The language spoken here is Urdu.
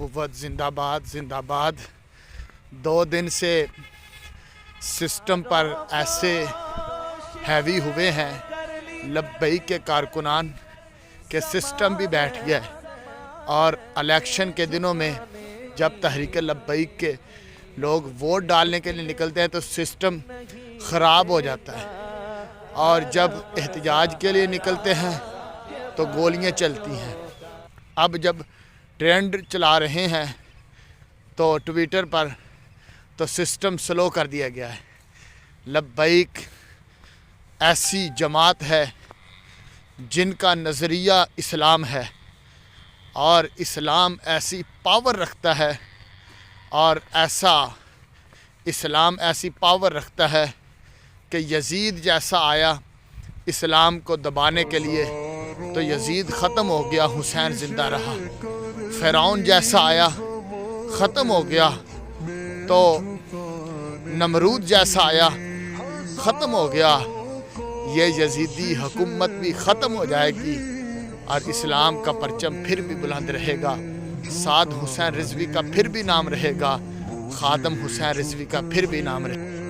قوت زندہ باد زندہ باد۔ 2 دن سے سسٹم پر ایسے ہیوی ہوئے ہیں لبیک کے کارکنان کہ سسٹم بھی بیٹھ گیا ہے، اور الیکشن کے دنوں میں جب تحریک لبیک کے لوگ ووٹ ڈالنے کے لیے نکلتے ہیں تو سسٹم خراب ہو جاتا ہے، اور جب احتجاج کے لیے نکلتے ہیں تو گولیاں چلتی ہیں۔ اب جب ٹرینڈ چلا رہے ہیں تو ٹویٹر پر تو سسٹم سلو کر دیا گیا ہے۔ لبیک ایسی جماعت ہے جن کا نظریہ اسلام ہے، اور اسلام ایسی پاور رکھتا ہے، اور اسلام ایسی پاور رکھتا ہے کہ یزید جیسا آیا اسلام کو دبانے کے لیے تو یزید ختم ہو گیا، حسین زندہ رہا۔ فرعون جیسا آیا ختم ہو گیا تو نمرود جیسا آیا ختم ہو گیا۔ یہ یزیدی حکومت بھی ختم ہو جائے گی اور اسلام کا پرچم پھر بھی بلند رہے گا۔ سعد حسین رضوی کا پھر بھی نام رہے گا، خادم حسین رضوی کا پھر بھی نام رہے گا۔